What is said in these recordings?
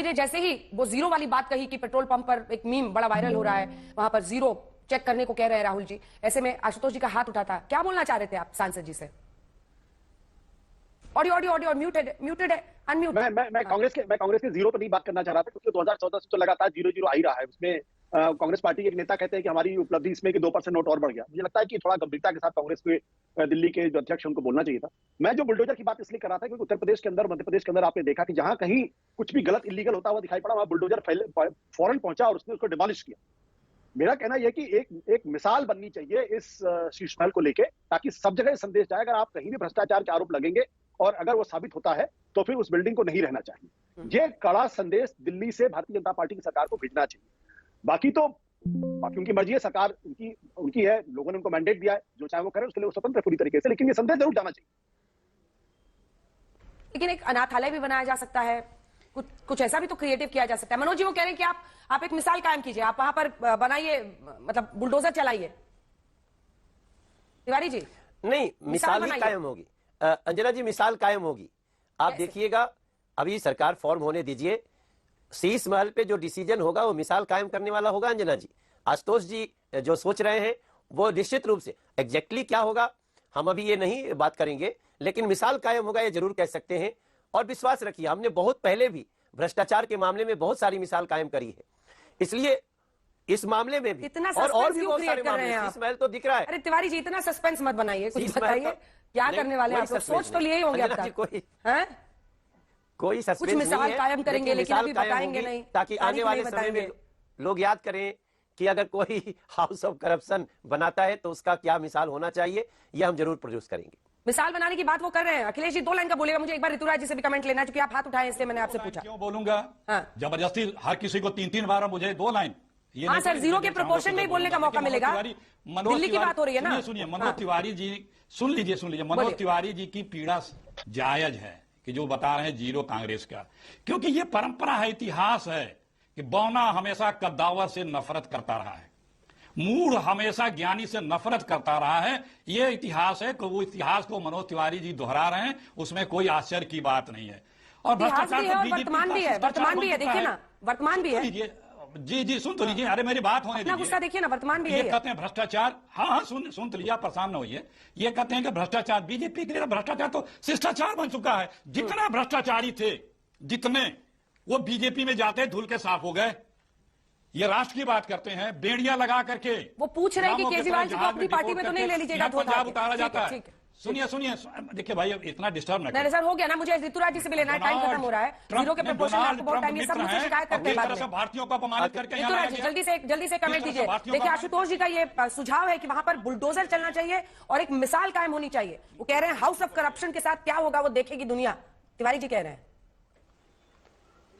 ने जैसे ही वो जीरो वाली बात कही कि पेट्रोल पंप पर एक मीम बड़ा वायरल हो रहा है, वहां पर जीरो चेक करने को कह रहे हैं राहुल जी, ऐसे में आशुतोष जी का हाथ उठा था। क्या बोलना चाह रहे थे आप सांसद जी से? ऑडियो ऑडियो ऑडियो म्यूटेड है, अनम्यूट। मैं कांग्रेस के जीरो पर नहीं बात करना चाह रहा था, क्योंकि 2014 से तो लगातार जीरो जीरो आ ही रहा है। उसमें कांग्रेस पार्टी के एक नेता कहते हैं कि हमारी उपलब्धि इसमें कि 2% नोट और बढ़ गया। मुझे लगता है कि थोड़ा गंभीरता के साथ कांग्रेस के दिल्ली के जो अध्यक्ष उनको बोलना चाहिए था। मैं जो बुलडोजर की बात इसलिए कर रहा था क्योंकि उत्तर प्रदेश के अंदर, मध्य प्रदेश के अंदर आपने देखा कि जहां कहीं कुछ भी गलत इलीगल होता हुआ दिखाई पड़ा, वहां बुलडोजर फौरन पहुंचा और उसने उसको डिमोलिश किया। मेरा कहना यह कि एक मिसाल बननी चाहिए इस शीर्ष महल को लेके, ताकि सब जगह संदेश जाए, अगर आप कहीं भी भ्रष्टाचार के आरोप लगेंगे और अगर वो साबित होता है तो फिर उस बिल्डिंग को नहीं रहना चाहिए। ये कड़ा संदेश दिल्ली से भारतीय जनता पार्टी की सरकार को भेजना चाहिए। बाकी उनकी मर्जी है, सरकार उनकी है, लोगों ने उनको मैंडेट दिया है, जो चाहे वो करे, उसके लिए वो स्वतंत्र है पूरी तरीके से, लेकिन ये संदेश जरूर जाना चाहिए। लेकिन एक अनाथालय भी बनाया जा सकता है, कुछ ऐसा भी तो क्रिएटिव किया जा सकता है। मनोज जी वो कह रहे हैं कि आप एक मिसाल कायम कीजिए, आप वहां पर बनाइए, मतलब बुलडोजर चलाइए। तिवारी जी नहीं, मिसाल ही कायम होगी अंजना जी, मिसाल कायम होगी। आप देखिएगा, अभी सरकार फॉर्म होने दीजिए, शीश महल पे जो डिसीजन होगा वो मिसाल कायम करने वाला होगा। अंजना जी, आशुतोष जी जो सोच रहे हैं वो निश्चित रूप से एग्जैक्टली क्या होगा हम अभी ये नहीं बात करेंगे, लेकिन मिसाल कायम होगा ये जरूर कह सकते हैं। और विश्वास रखिए, हमने बहुत पहले भी भ्रष्टाचार के मामले में बहुत सारी मिसाल कायम करी है, इसलिए इस मामले में भी और भी बहुत सारे मामले। शीश महल तो दिख रहा है। अरे तिवारी जी इतना सस्पेंस मत बनाइए, कुछ बताइए क्या करने वाले आप लोग? सोच तो लिए ही होंगे अब तक, कोई सस्पेंस कुछ मिसाल कायम करेंगे, लेकिन अभी बताएंगे नहीं, ताकि आने वाले समय में लोग याद करें कि अगर कोई हाउस ऑफ करप्शन बनाता है तो उसका क्या मिसाल होना चाहिए, यह हम जरूर प्रोड्यूस करेंगे। मिसाल बनाने की बात वो कर रहे हैं। अखिलेश जी 2 लाइन का बोलेगा, मुझे एक बार ऋतुराज जी से भी कमेंट लेना है, क्योंकि आप हाथ उठाए इसलिए मैंने आपसे पूछा। क्यों बोलूंगा? जबरदस्ती हर किसी को 3-3 बार मुझे 2 लाइन। हाँ सर, जीरो के प्रोपोर्शन में ही बोलने का मौका मिलेगा। दिल्ली की बात हो रही है ना। सुनिए मनोज तिवारी जी, सुन लीजिए, मनोज तिवारी जी की पीड़ा जायज है कि जो बता रहे हैं जीरो कांग्रेस का, क्योंकि ये परंपरा है, इतिहास है कि बौना हमेशा कद्दावर से नफरत करता रहा है, मूढ़ हमेशा ज्ञानी से नफरत करता रहा है। ये इतिहास है, वो इतिहास को मनोज तिवारी जी दोहरा रहे हैं, उसमें कोई आश्चर्य की बात नहीं है। और भ्रष्टाचार वर्तमान भी है, देखिए ना, वर्तमान भी है। जी सुन तो लीजिए, अरे मेरी बात होने दीजिए। गुस्सा देखिए ना, वर्तमान भी ये कहते हैं भ्रष्टाचार, हाँ सुन तो लीजिए, आप परेशान न होइए। ये कहते हैं कि भ्रष्टाचार, बीजेपी के लिए भ्रष्टाचार तो शिष्टाचार बन चुका है। जितना भ्रष्टाचारी थे, जितने, वो बीजेपी में जाते धुल के साफ हो गए। ये राष्ट्र की बात करते हैं, बेड़ियां लगा करके वो पूछ रहे हैं कि केजरीवाल जी को अपनी पार्टी में तो नहीं ले लीजिएगा, पंजाब उतारा जाता है। सुनिए देखिए भाई, इतना डिस्टर्ब ना करें। सर हो गया ना, मुझे ऋतुराज जी से भी लेना है, टाइम खत्म हो रहा है। जीरो के प्रपोर्शन में आपको बहुत टाइम, ये सब मुझसे शिकायत करते हैं बाद में। भारतीयों को अपमानित करके ऋतुराज जी जल्दी से कमेंट दीजिए। देखिए आशुतोष जी का ये सुझाव है कि वहां पर बुलडोजर चलना चाहिए और एक मिसाल कायम होनी चाहिए। वो कह रहे हैं हाउस ऑफ करप्शन के साथ क्या होगा वो देखेगी दुनिया। तिवारी जी कह रहे हैं,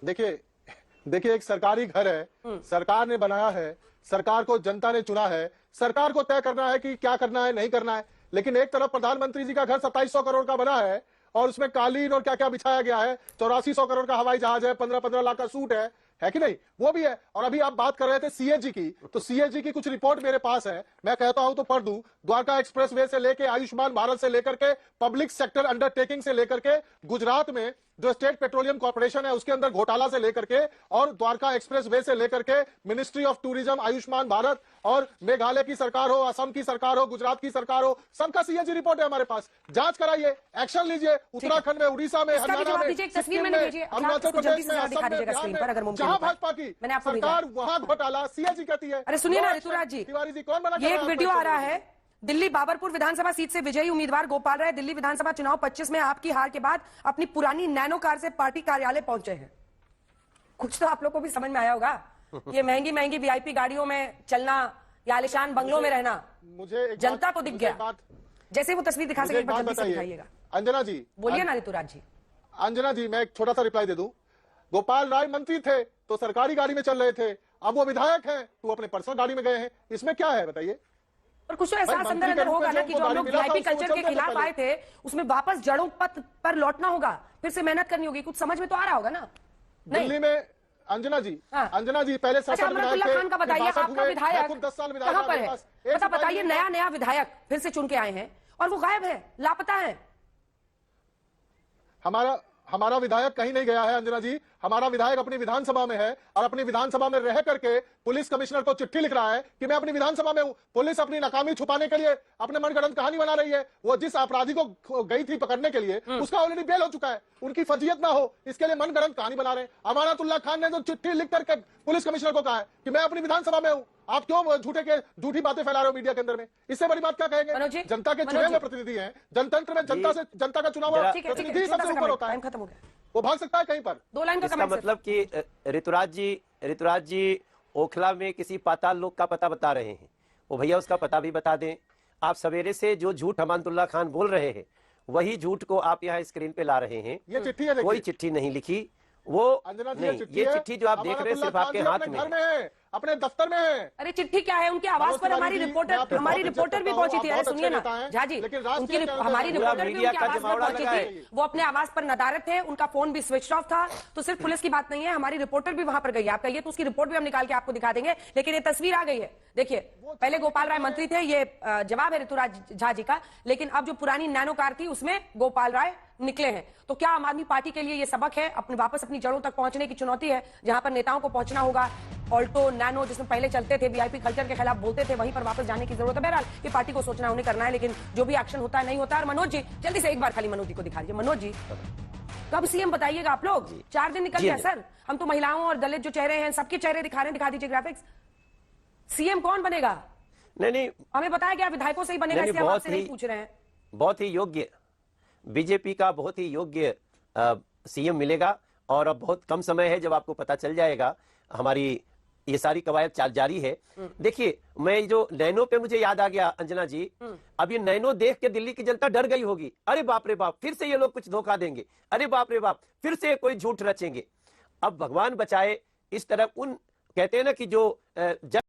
देखिए एक सरकारी घर है, सरकार ने बनाया है, सरकार को जनता ने चुना है, सरकार को तय करना है कि क्या करना है नहीं करना है। लेकिन एक तरफ प्रधानमंत्री जी का घर 2700 करोड़ का बना है और उसमें कालीन और क्या क्या बिछाया गया है, 8400 करोड़ का हवाई जहाज है, 15-15 लाख का सूट है कि नहीं, वो भी है। और अभी आप बात कर रहे थे सीएजी की, तो सीएजी की कुछ रिपोर्ट मेरे पास है, मैं कहता हूं तो पढ़ दूं। द्वारका एक्सप्रेसवे से लेकर आयुष्मान भारत से लेकर के पब्लिक सेक्टर अंडरटेकिंग से लेकर के गुजरात में जो स्टेट पेट्रोलियम कॉर्पोरेशन है उसके अंदर घोटाला से लेकर के और द्वारका एक्सप्रेसवे से लेकर के ministry of tourism, Ayushman Bharat और मेघालय की सरकार हो, असम की सरकार हो, गुजरात की सरकार हो, सबका सीएजी रिपोर्ट है हमारे पास। जांच कराइए, एक्शन लीजिए। उत्तराखंड में, उड़ीसा में, हरियाणा में, अरुणाचल प्रदेश में, असम में, जहां भाजपा की सरकार वहां घोटाला सीएजी कहती है। अरे सुनिए ना ऋतुराज जी, तिवारी जी कौन बना? ये एक वीडियो आ रहा है, दिल्ली बाबरपुर विधानसभा सीट से विजयी उम्मीदवार गोपाल राय दिल्ली विधानसभा चुनाव 25 में आपकी हार के बाद अपनी पुरानी नैनो कार से पार्टी कार्यालय पहुंचे हैं। कुछ तो आप लोग को भी समझ में आया होगा, ये महंगी वीआईपी गाड़ियों में चलना या आलिशान बंगलों में रहना मुझे जनता को दिख गया। जैसे वो तस्वीर दिखा सके जल्दी से दिखाइएगा। अंजना जी बोलिए ना ऋतुराज जी। अंजना जी मैं एक छोटा सा रिप्लाई दे दूं। गोपाल राय मंत्री थे तो सरकारी गाड़ी में चल रहे थे, अब वो विधायक हैं तो अपने पर्सनल गाड़ी में गए हैं, इसमें क्या है बताइए? और कुछ तो एहसास अंदर होगा ना कि जो हम लोग वीआईपी कल्चर के खिलाफ आए थे उसमें वापस जड़ों पर लौटना होगा, फिर से मेहनत करनी होगी। कुछ समझ में तो आ रहा होगा ना? दिल्ली में अंजना जी पहले अमरुल्लाह खान का बताइए, आपका विधायक 10 साल कहां पर है? बताइए, नया विधायक फिर से चुन के आए हैं और वो गायब है, लापता है। हमारा विधायक कहीं नहीं गया है अंजना जी, हमारा विधायक अपनी विधानसभा में है और अपनी विधानसभा में रह करके पुलिस कमिश्नर को चिट्ठी लिख रहा है कि मैं अपनी विधानसभा में हूं। पुलिस अपनी नाकामी छुपाने के लिए अपने मनगढ़ंत कहानी बना रही है। वो जिस अपराधी को गई थी पकड़ने के लिए उसका ऑलरेडी बेल हो चुका है, उनकी फर्जियत ना हो इसके लिए मनगढ़ंत कहानी बना रहे हैं। अमानतुल्लाह खान ने जो चिट्ठी लिख करके पुलिस कमिश्नर को कहा है कि मैं अपनी विधानसभा में हूं, आप क्यों झूठी बातें फैला रहे हो मीडिया के अंदर में? इससे बड़ी बात क्या कहेंगे? जनता के चुने हुए प्रतिनिधि हैं, जनतंत्र में जनता का चुनाव प्रतिनिधि सबसे ऊपर होता है, खत्म हो गया, वो भाग सकता है कहीं पर। 2 लाइन का इसका कमेंट मतलब कि ऋतुराज जी ओखला में किसी पाताल लोक का पता बता रहे हैं, वो भैया उसका पता भी बता दें। आप सवेरे से जो झूठ अमानतुल्लाह खान बोल रहे हैं वही झूठ को आप यहाँ स्क्रीन पे ला रहे हैं। ये चिट्ठी है, कोई चिट्ठी नहीं लिखी, वो अंजना जी नहीं, ये चिट्ठी जो आप देख रहे हैं सिर्फ आपके हाथ में है। अपने दफ्तर में है। अरे चिट्ठी क्या है? उनके आवाज पर हमारी रिपोर्टर भी पहुंची थी। अरे सुनिए ना झा जी, हमारी रिपोर्टर भी उनकी आवाज पर पहुंची थी। वो अपने आवाज पर नदारत थे, उनका फोन भी स्विच ऑफ था। तो सिर्फ पुलिस की बात नहीं है, हमारी रिपोर्टर भी वहां पर गई। आप कहिए तो उसकी रिपोर्ट भी हम निकाल के आपको दिखा देंगे। लेकिन ये तस्वीर आ गई है, देखिए। पहले गोपाल राय मंत्री थे, ये जवाब है ऋतुराज झा जी का। लेकिन अब जो पुरानी नैनो कार थी उसमें गोपाल राय निकले हैं। तो क्या आम आदमी पार्टी के लिए ये सबक है? वापस अपनी जड़ों तक पहुंचने की चुनौती है, जहां पर नेताओं को पहुंचना होगा। ऑल्टो नैनो जिसमें पहले चलते थे, वीआईपी कल्चर के खिलाफ बोलते थे, वहीं पर वापस जाने की जरूरत है। बहरहाल ये पार्टी को सोचना, उन्हें करना है। लेकिन जो भी एक्शन होता है नहीं होता है। और मनोज जी जल्दी से एक बार खाली मनोज जी को दिखा दीजिए। मनोज जी कब सीएम बताइएगा आप लोग? 4 दिन निकल गया सर। हम तो महिलाओं और दलित जो चेहरे हैं सबके चेहरे दिखा रहे हैं। दिखा दीजिए ग्राफिक्स। सीएम कौन बनेगा? नहीं, हमें बताया गया विधायकों से ही बनेगा, इसलिए हम आपसे नहीं पूछ रहे हैं। बहुत ही योग्य बीजेपी का बहुत ही योग्य सीएम मिलेगा। और अब बहुत कम समय है जब आपको पता चल जाएगा। हमारी ये सारी कवायद जारी है। देखिए, मैं जो नैनो पे मुझे याद आ गया अंजना जी, अब ये नैनो देख के दिल्ली की जनता डर गई होगी। अरे बाप रे बाप, फिर से ये लोग कुछ धोखा देंगे। अरे बाप रे बाप, फिर से कोई झूठ रचेंगे। अब भगवान बचाए, इस तरह उन कहते हैं ना कि जो